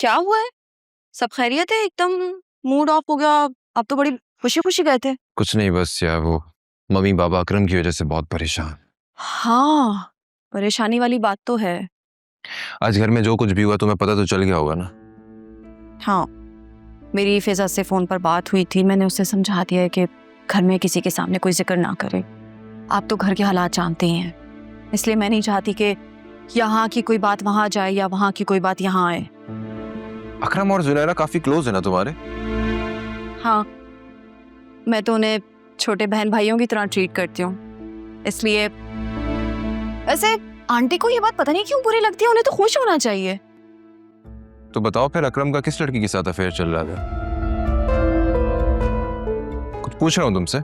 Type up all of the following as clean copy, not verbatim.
क्या हुआ है? सब खैरियत है? एकदम मूड ऑफ हो गया। आप तो बड़ी खुशी खुशी गए थे। कुछ नहीं, बस यार वो मम्मी बाबा अकरम की वजह से बहुत परेशान। हाँ, परेशानी वाली बात तो है। आज घर में जो कुछ भी हुआ तुम्हें पता तो चल गया होगा ना। हाँ, मेरी फिजा से फोन पर बात हुई थी। मैंने उसे समझा दिया है कि घर में किसी के सामने कोई जिक्र ना करे। आप तो घर के हालात जानते ही हैं, इसलिए मैं नहीं चाहती कि यहाँ की कोई बात वहां जाए या वहां की कोई बात यहाँ आए। अकरम और जुनैरा काफी क्लोज है ना तुम्हारे? हाँ, मैं तो उन्हें छोटे बहन भाइयों की तरह ट्रीट करती हूँ, इसलिए। वैसे आंटी को ये बात पता नहीं क्यों बुरी लगती है, उन्हें तो खुश होना चाहिए। तो बताओ फिर अकरम का किस लड़की के साथ अफेयर चल रहा था? कुछ पूछ रहा हूँ तुमसे।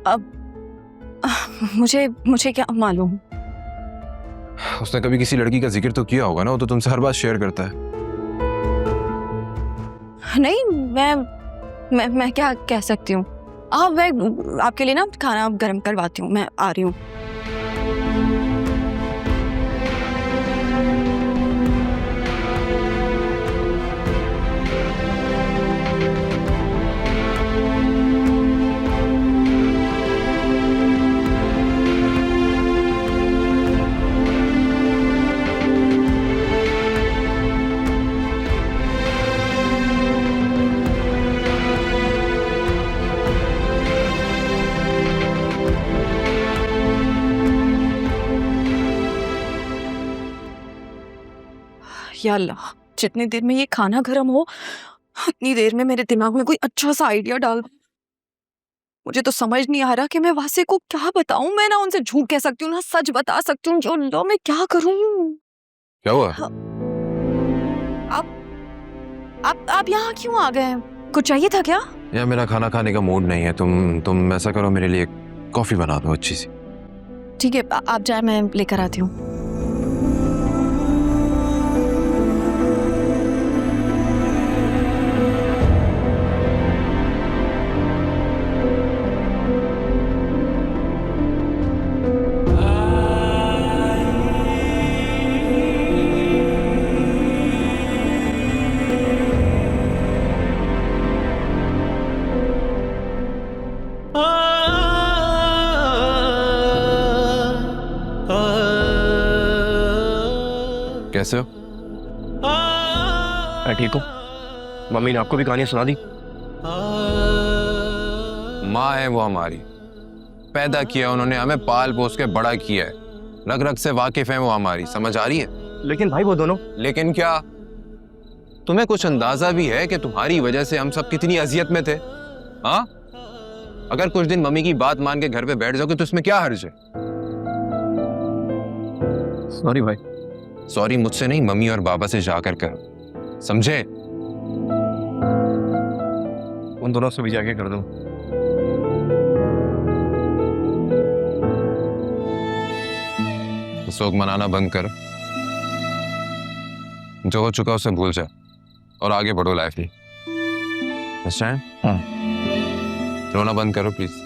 अब मुझे क्या मालूम। उसने कभी किसी लड़की का जिक्र तो किया होगा ना, वो तो तुमसे हर बात शेयर करता है। नहीं, मैं क्या कह सकती हूँ। मैं आपके लिए ना खाना गर्म करवाती हूँ, मैं आ रही हूँ। या अल्लाह, जितनी देर में ये खाना गर्म हो उतनी देर में मेरे दिमाग में कोई अच्छा सा आइडिया डाल। मुझे तो समझ नहीं आ रहा कि मैं वासे को क्या बताऊं। मैं ना उनसे झूठ कह सकती हूँ ना सच बता सकती हूँ। जो लो, मैं क्या करूं? क्या हुआ? आप यहाँ क्यों आ गए? कुछ चाहिए था क्या? यार मेरा खाना खाने का मूड नहीं है। तुम ऐसा करो, मेरे लिए कॉफी बना दो अच्छी सी। ठीक है, आप जाए, मैं लेकर आती हूँ। कैसे हो? मैं ठीक हूँ। मम्मी ने आपको भी कहानी सुना दी? माँ है वो हमारी, पैदा किया उन्होंने, हमें पाल पोस के बड़ा किया है, रग रग से वाकिफ है वो हमारी। समझ आ रही है? लेकिन भाई वो दोनों। लेकिन क्या? तुम्हें कुछ अंदाजा भी है कि तुम्हारी वजह से हम सब कितनी अजियत में थे? हाँ, अगर कुछ दिन मम्मी की बात मान के घर पे बैठ जाओगे तो इसमें क्या हर्ज है? सॉरी भाई। सॉरी मुझसे नहीं, मम्मी और बाबा से जाकर करो, समझे? उन दोनों से भी जाके कर दो। शोक मनाना बंद करो, जो हो चुका उसे भूल जा और आगे बढ़ो लाइफ में। हाँ। रोना बंद करो प्लीज।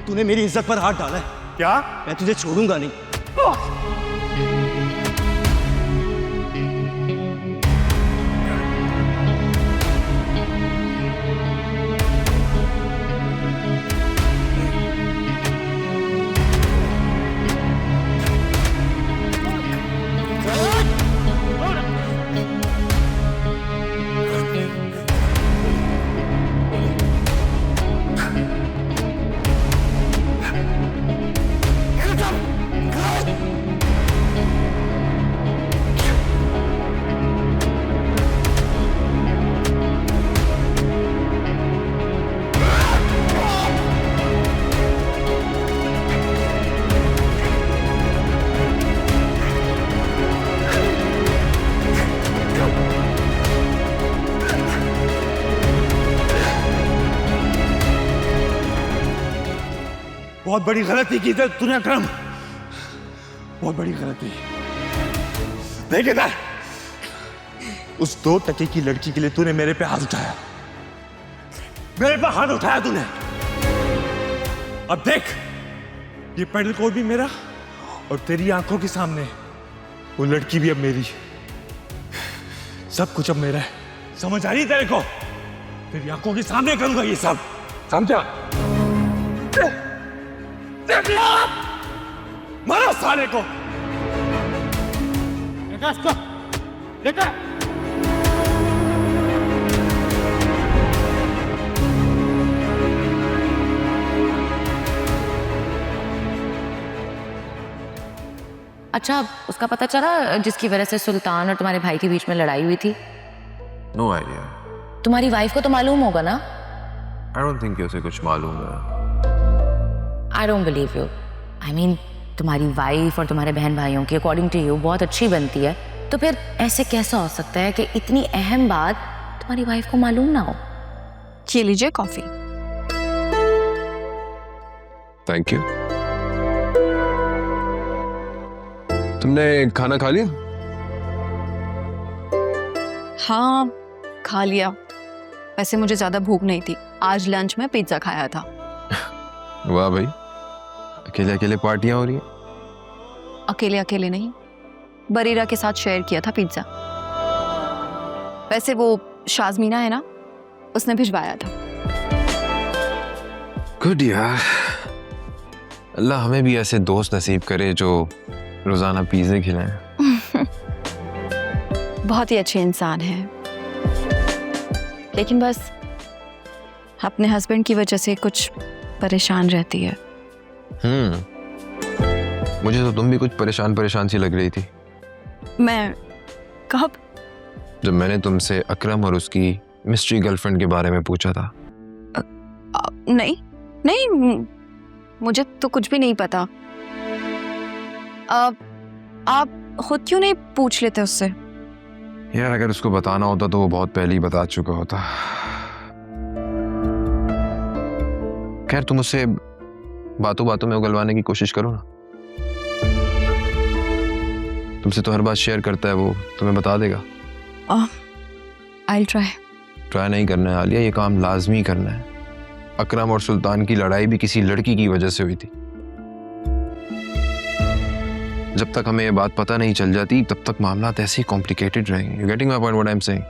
तूने मेरी इज्जत पर हाथ डाला है। क्या? मैं तुझे छोड़ूंगा नहीं। बहुत बड़ी गलती की थी तूने अकरम, बहुत बड़ी गलती। देख इधर, उस 2 टके की लड़की के लिए तूने मेरे पे हाथ उठाया, मेरे पे हाथ उठाया तूने। अब देख, ये पेडल कोड भी मेरा और तेरी आंखों के सामने वो लड़की भी अब मेरी, सब कुछ अब मेरा है। समझ आ रही है तेरे को? तेरी आंखों के सामने करूंगा ये सब, समझा? मारो साले को। देखा अच्छा, उसका पता चला जिसकी वजह से सुल्तान और तुम्हारे भाई के बीच में लड़ाई हुई थी? No idea. तुम्हारी वाइफ को तो मालूम होगा ना? आई डोंट थिंक उसे कुछ मालूम है। I don't believe you. I mean, तुम्हारी वाइफ और तुम्हारे बहन भाइयों की अकॉर्डिंग टू यू बहुत अच्छी बनती है, तो फिर ऐसे कैसा हो सकता है कि इतनी अहम बात तुम्हारी वाइफ को मालूम ना हो? ये लीजिए कॉफी। Thank you. तुमने खाना खा लिया? हाँ, खा लिया। वैसे मुझे ज्यादा भूख नहीं थी, आज लंच में पिज्जा खाया था। वाह भाई, अकेले अकेले पार्टियां हो रही हैं। अकेले अकेले नहीं, बरीरा के साथ शेयर किया था पिज्जा। वैसे वो शाज़मीना है ना, उसने भिजवाया था। गुड यार, अल्लाह हमें भी ऐसे दोस्त नसीब करे जो रोजाना पिज़्ज़े खिलाएं। बहुत ही अच्छे इंसान है, लेकिन बस अपने हस्बैंड की वजह से कुछ परेशान रहती है। मुझे तो तुम भी कुछ परेशान परेशान सी लग रही थी। मैं कब? जब मैंने तुमसे अकरम और उसकी मिस्ट्री गर्लफ्रेंड के बारे में पूछा था। नहीं नहीं, मुझे तो कुछ भी नहीं पता। आप खुद क्यों नहीं पूछ लेते उससे? यार, अगर उसको बताना होता तो वो बहुत पहले ही बता चुका होता। खैर, तुम उससे बातों बातों में उगलवाने की कोशिश करो ना। तुमसे तो हर बात शेयर करता है वो, तुम्हें बता देगा। I'll try। ट्राई नहीं करना है आलिया, ये काम लाजमी करना है। अकरम और सुल्तान की लड़ाई भी किसी लड़की की वजह से हुई थी। जब तक हमें ये बात पता नहीं चल जाती, तब तक मामला ऐसे ही कॉम्प्लिकेटेड रहेंगे। You getting my point what I am saying?